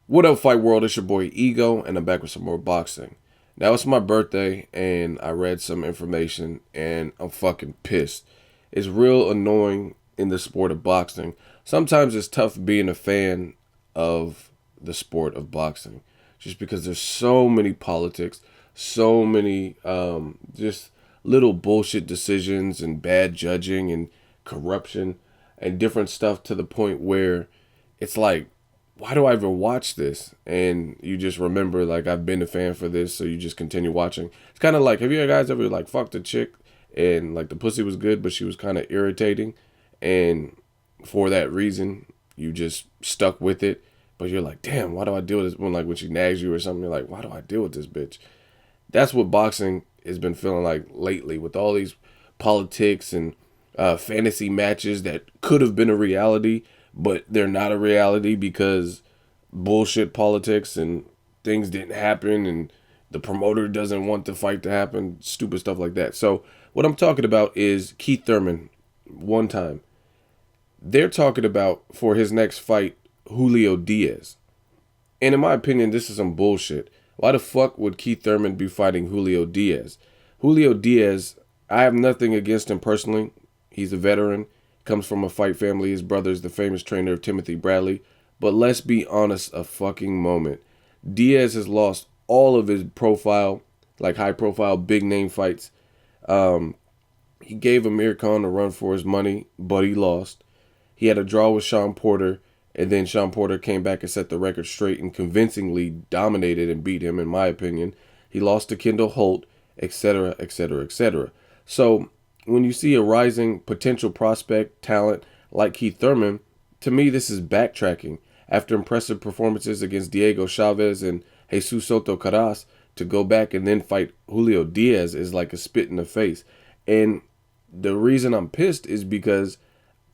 What up, Fight World? It's your boy Ego, and I'm back with some more boxing. Now, it's my birthday, and I read some information, and I'm fucking pissed. It's real annoying in the sport of boxing. Sometimes it's tough being a fan of the sport of boxing, just because there's so many politics, so many just little bullshit decisions, and bad judging, and corruption, and different stuff to the point where it's like, why do I ever watch this? And you just remember, like, I've been a fan for this, so you just continue watching. It's kind of like, have you guys ever, like, fucked a chick and, like, the pussy was good, but she was kind of irritating? And for that reason, you just stuck with it. But you're like, damn, why do I deal with this? When she nags you or something, you're like, why do I deal with this bitch? That's what boxing has been feeling like lately, with all these politics and fantasy matches that could have been a reality, but they're not a reality because bullshit politics and things didn't happen, and the promoter doesn't want the fight to happen, stupid stuff like that. So what I'm talking about is Keith Thurman. One time, they're talking about for his next fight, Julio Diaz. And in my opinion, this is some bullshit. Why the fuck would Keith Thurman be fighting Julio Diaz? Julio Diaz, I have nothing against him personally. He's a veteran, comes from a fight family. His brother is the famous trainer of Timothy Bradley. But let's be honest a fucking moment. Diaz has lost all of his profile, like high profile, big name fights. He gave Amir Khan a run for his money, but he lost. He had a draw with Sean Porter, and then Sean Porter came back and set the record straight and convincingly dominated and beat him, in my opinion. He lost to Kendall Holt, etc., etc., etc. So when you see a rising potential prospect talent like Keith Thurman, to me this is backtracking. After impressive performances against Diego Chavez and Jesus Soto Caras, to go back and then fight Julio Diaz is like a spit in the face. And the reason I'm pissed is because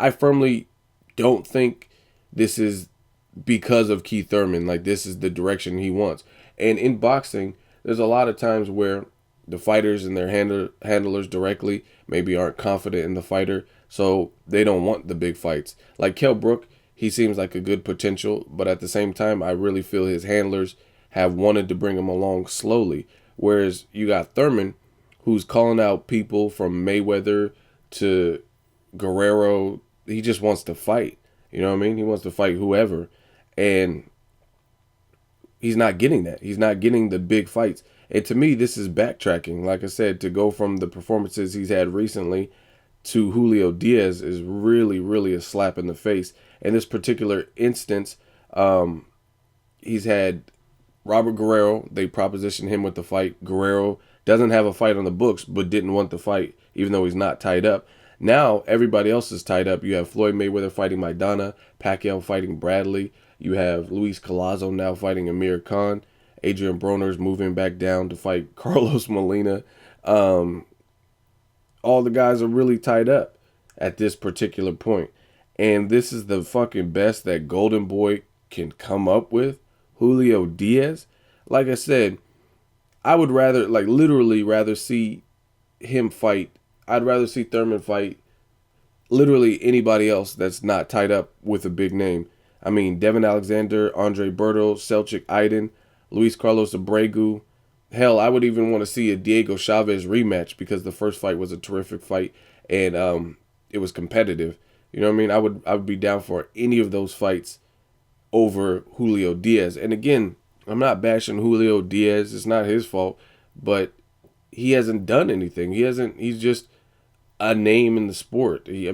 I firmly don't think this is because of Keith Thurman. Like, this is the direction he wants. And in boxing, there's a lot of times where the fighters and their handlers directly maybe aren't confident in the fighter, so they don't want the big fights. Like Kell Brook, he seems like a good potential, but at the same time, I really feel his handlers have wanted to bring him along slowly. Whereas you got Thurman, who's calling out people from Mayweather to Guerrero. He just wants to fight. You know what I mean? He wants to fight whoever. And he's not getting that. He's not getting the big fights. And to me, this is backtracking. Like I said, to go from the performances he's had recently to Julio Diaz is really, really a slap in the face. In this particular instance, he's had Robert Guerrero. They propositioned him with the fight. Guerrero doesn't have a fight on the books, but didn't want the fight, even though he's not tied up. Now, everybody else is tied up. You have Floyd Mayweather fighting Maidana, Pacquiao fighting Bradley. You have Luis Collazo now fighting Amir Khan. Adrian Broner's moving back down to fight Carlos Molina. All the guys are really tied up at this particular point. And this is the fucking best that Golden Boy can come up with. Julio Diaz. Like I said, I would rather, like, literally rather see him fight. I'd rather see Thurman fight literally anybody else that's not tied up with a big name. I mean, Devin Alexander, Andre Berto, Selchuk Iden, Luis Carlos Abregu. Hell, I would even want to see a Diego Chavez rematch, because the first fight was a terrific fight, and it was competitive. You know what I mean? I would be down for any of those fights over Julio Diaz. And again, I'm not bashing Julio Diaz. It's not his fault, but he hasn't done anything. He's just a name in the sport. He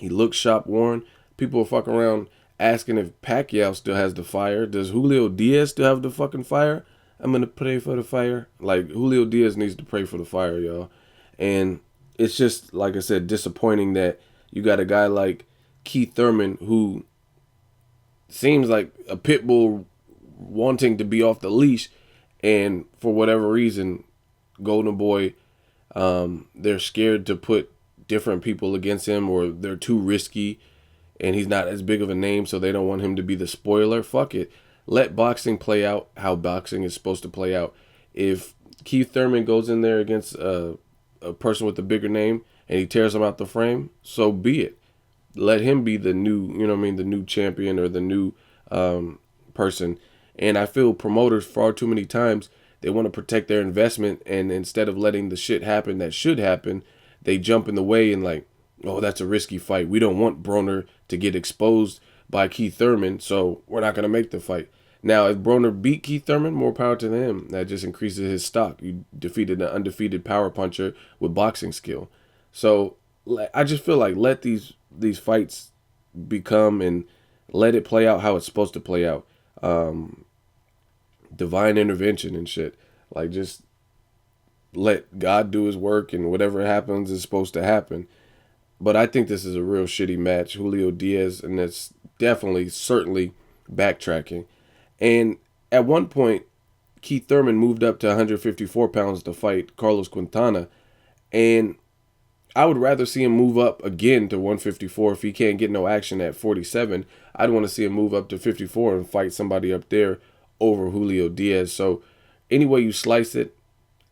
looks shop worn. People are fucking around asking if Pacquiao still has the fire. Does Julio Diaz still have the fucking fire? I'm going to pray for the fire. Like, Julio Diaz needs to pray for the fire, y'all. And it's just, like I said, disappointing that you got a guy like Keith Thurman, who seems like a pit bull wanting to be off the leash, and for whatever reason, Golden Boy, they're scared to put different people against him, or they're too risky, and he's not as big of a name, so they don't want him to be the spoiler. Fuck it. Let boxing play out how boxing is supposed to play out. If Keith Thurman goes in there against a person with a bigger name and he tears him out the frame, so be it. Let him be the new, the new champion, or the new person. And I feel promoters far too many times, they want to protect their investment, and instead of letting the shit happen that should happen, they jump in the way and like, oh, that's a risky fight. We don't want Broner to get exposed by Keith Thurman, so we're not going to make the fight. Now, if Broner beat Keith Thurman, more power to him. That just increases his stock. You defeated an undefeated power puncher with boxing skill. So I just feel like let these fights become, and let it play out how it's supposed to play out. Divine intervention and shit. Like, just let God do his work, and whatever happens is supposed to happen. But I think this is a real shitty match. Julio Diaz, and that's definitely, certainly backtracking. And at one point, Keith Thurman moved up to 154 pounds to fight Carlos Quintana. And I would rather see him move up again to 154 if he can't get no action at 47. I'd want to see him move up to 54 and fight somebody up there over Julio Diaz. So any way you slice it,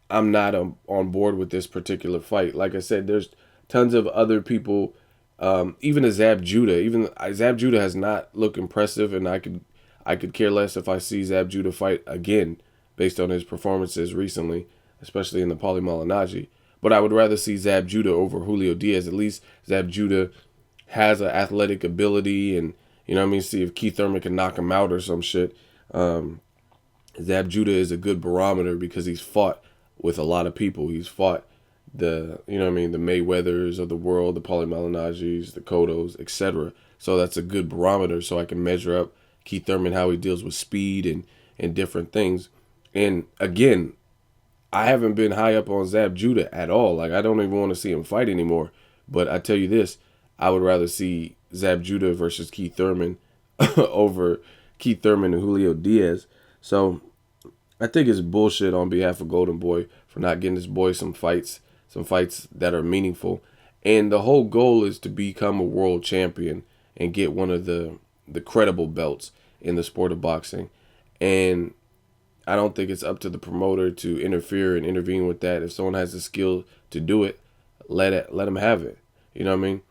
I'm not on board with this particular fight. Like I said, there's tons of other people, even a Zab Judah. Even Zab Judah has not looked impressive, and I could care less if I see Zab Judah fight again based on his performances recently, especially in the Paulie Malignaggi. But I would rather see Zab Judah over Julio Diaz. At least Zab Judah has an athletic ability, and you know what I mean. See if Keith Thurman can knock him out or some shit. Zab Judah is a good barometer because he's fought with a lot of people. He's fought the, you know what I mean, the Mayweathers of the world, the Paulie Malignaggi's, the Cottos, etc. So that's a good barometer, so I can measure up Keith Thurman, how he deals with speed and different things. And again, I haven't been high up on Zab Judah at all. Like, I don't even want to see him fight anymore. But I tell you this, I would rather see Zab Judah versus Keith Thurman over Keith Thurman and Julio Diaz. So I think it's bullshit on behalf of Golden Boy for not getting this boy some fights that are meaningful. And the whole goal is to become a world champion and get one of the credible belts in the sport of boxing. And I don't think it's up to the promoter to interfere and intervene with that. If someone has the skill to do it, let them have it. You know what I mean?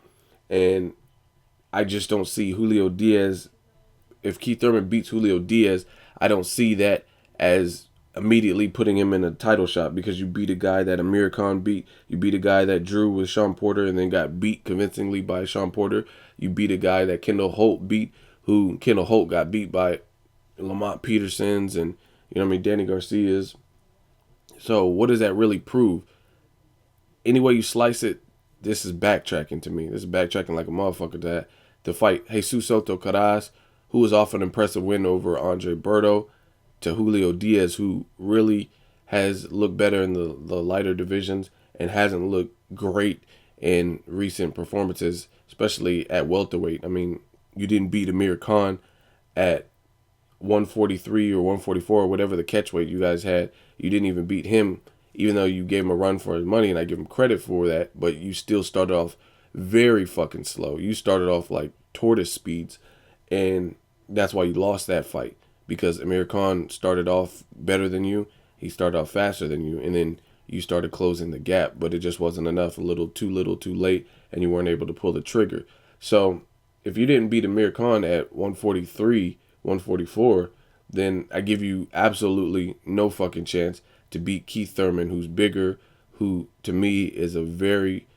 And I just don't see Julio Diaz. If Keith Thurman beats Julio Diaz, I don't see that as immediately putting him in a title shot, because you beat a guy that Amir Khan beat. You beat a guy that drew with Sean Porter and then got beat convincingly by Sean Porter. You beat a guy that Kendall Holt beat, who Kendall Holt got beat by Lamont Peterson's and, you know what I mean, Danny Garcia's. So what does that really prove? Any way you slice it, this is backtracking to me. This is backtracking like a motherfucker to fight Jesus Soto Caraz, who was off an impressive win over Andre Berto, to Julio Diaz, who really has looked better in the lighter divisions and hasn't looked great in recent performances, especially at welterweight. I mean, you didn't beat Amir Khan at 143 or 144 or whatever the catch weight you guys had. You didn't even beat him, even though you gave him a run for his money, and I give him credit for that, but you still started off very fucking slow. You started off like tortoise speeds, and that's why you lost that fight, because Amir Khan started off better than you. He started off faster than you, and then you started closing the gap, but it just wasn't enough. A little too late, and you weren't able to pull the trigger. So if you didn't beat Amir Khan at 143, 144, then I give you absolutely no fucking chance to beat Keith Thurman, who's bigger, who to me is a very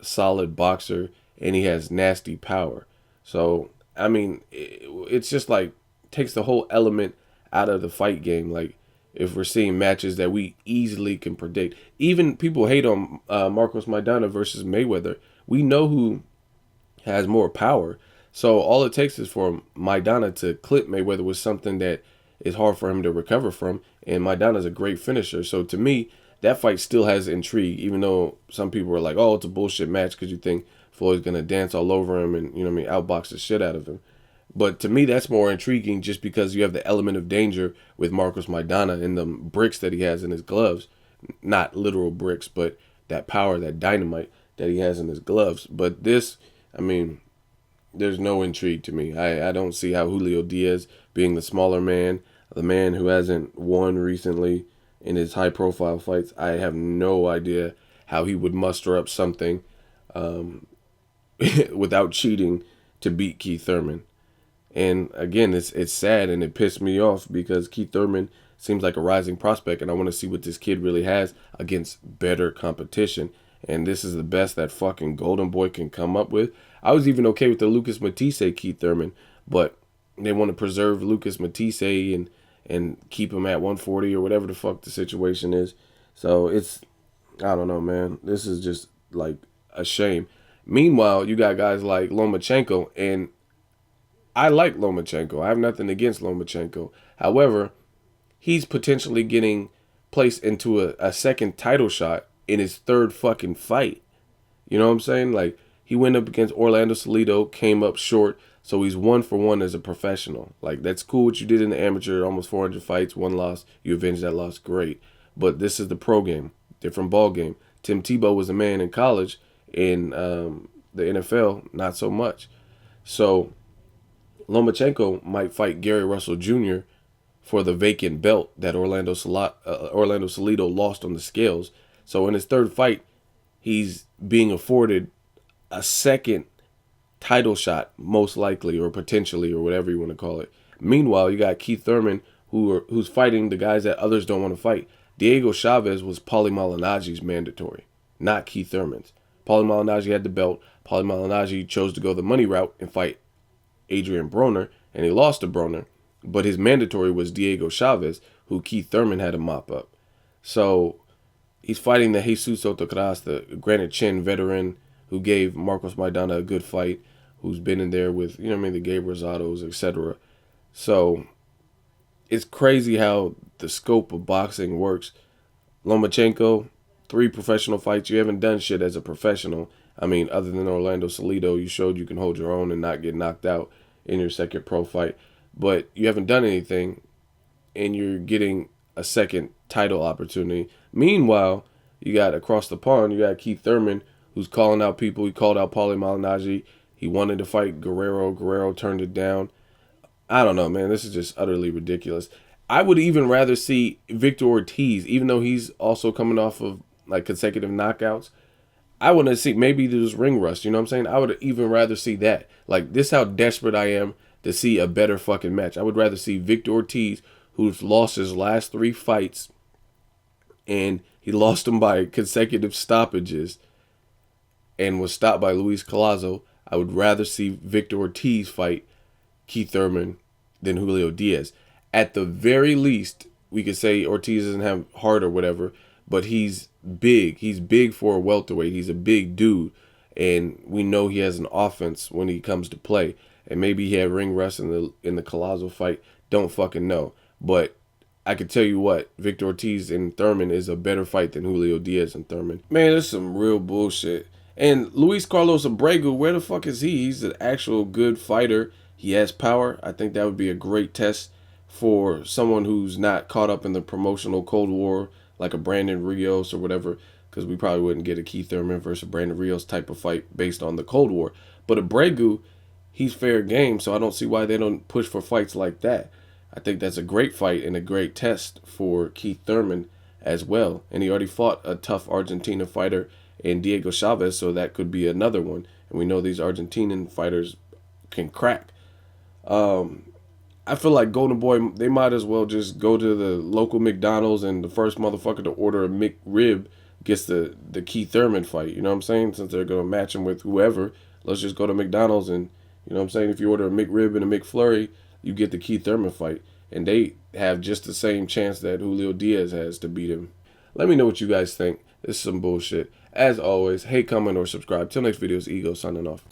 solid boxer, and he has nasty power. So, I mean, it's just like takes the whole element out of the fight game. Like, if we're seeing matches that we easily can predict, even people hate on Marcos Maidana versus Mayweather. We know who has more power. So all it takes is for Maidana to clip Mayweather with something that is hard for him to recover from. And Maidana's a great finisher. So to me, that fight still has intrigue, even though some people are like, oh, it's a bullshit match because you think Floyd's going to dance all over him and, you know what I mean, outbox the shit out of him. But to me, that's more intriguing just because you have the element of danger with Marcos Maidana and the bricks that he has in his gloves. Not literal bricks, but that power, that dynamite that he has in his gloves. But this, I mean, there's no intrigue to me. I don't see how Julio Diaz, being the smaller man, the man who hasn't won recently in his high-profile fights, I have no idea how he would muster up something without cheating to beat Keith Thurman. And again, it's sad and it pissed me off because Keith Thurman seems like a rising prospect, and I want to see what this kid really has against better competition. And this is the best that fucking Golden Boy can come up with. I was even okay with the Lucas Matisse Keith Thurman, but they want to preserve Lucas Matisse and keep him at 140 or whatever the fuck the situation is. So it's, I don't know, man. This is just like a shame. Meanwhile, you got guys like Lomachenko, and I like Lomachenko. I have nothing against Lomachenko. However, he's potentially getting placed into a second title shot in his third fucking fight. You know what I'm saying? Like, he went up against Orlando Salido, came up short, so he's 1-for-1 as a professional. Like, that's cool what you did in the amateur, almost 400 fights, one loss. You avenged that loss, great. But this is the pro game, different ball game. Tim Tebow was a man in college. In the NFL, not so much. So Lomachenko might fight Gary Russell Jr. for the vacant belt that Orlando Salido lost on the scales. So in his third fight, he's being afforded a second title shot, most likely, or potentially, or whatever you want to call it. Meanwhile, you got Keith Thurman, who's fighting the guys that others don't want to fight. Diego Chavez was Paulie Malignaggi's mandatory, not Keith Thurman's. Paulie Malignaggi had the belt. Paulie Malignaggi chose to go the money route and fight Adrian Broner, and he lost to Broner. But his mandatory was Diego Chavez, who Keith Thurman had to mop up. So he's fighting the Jesus Autocras, the Granite Chin veteran who gave Marcos Maidana a good fight, who's been in there with, you know what I mean, the Gabe Rosados, etc. So it's crazy how the scope of boxing works. Lomachenko, 3 professional fights. You haven't done shit as a professional. I mean, other than Orlando Salido, you showed you can hold your own and not get knocked out in your second pro fight. But you haven't done anything, and you're getting a second title opportunity. Meanwhile, you got across the pond, you got Keith Thurman, who's calling out people. He called out Paulie Malignaggi. He wanted to fight Guerrero. Guerrero turned it down. I don't know, man. This is just utterly ridiculous. I would even rather see Victor Ortiz, even though he's also coming off of like consecutive knockouts. I want to see, maybe there's ring rust, you know what I'm saying? I would even rather see that. Like, this how desperate I am to see a better fucking match. I would rather see Victor Ortiz, who's lost his last 3 fights, and he lost them by consecutive stoppages and was stopped by Luis Collazo. I would rather see Victor Ortiz fight Keith Thurman than Julio Diaz. At the very least, we could say Ortiz doesn't have heart or whatever, but he's big. He's big for a welterweight. He's a big dude, and we know he has an offense when he comes to play. And maybe he had ring rust in the Collazo fight. Don't fucking know. But I can tell you what, Victor Ortiz and Thurman is a better fight than Julio Diaz and Thurman. Man, there's some real bullshit. And Luis Carlos Abregu, where the fuck is he? He's an actual good fighter. He has power. I think that would be a great test for someone who's not caught up in the promotional Cold War, like a Brandon Rios or whatever, because we probably wouldn't get a Keith Thurman versus Brandon Rios type of fight based on the Cold War. But Abregu, he's fair game, so I don't see why they don't push for fights like that. I think that's a great fight and a great test for Keith Thurman as well. And he already fought a tough Argentina fighter in Diego Chavez, so that could be another one. And we know these Argentinian fighters can crack. I feel like Golden Boy, they might as well just go to the local McDonald's and the first motherfucker to order a McRib gets the Keith Thurman fight. You know what I'm saying? Since they're going to match him with whoever, let's just go to McDonald's and, you know what I'm saying? If you order a McRib and a McFlurry, you get the Keith Thurman fight. And they have just the same chance that Julio Diaz has to beat him. Let me know what you guys think. This is some bullshit. As always, hate, comment, or subscribe. Till next video, it's Ego signing off.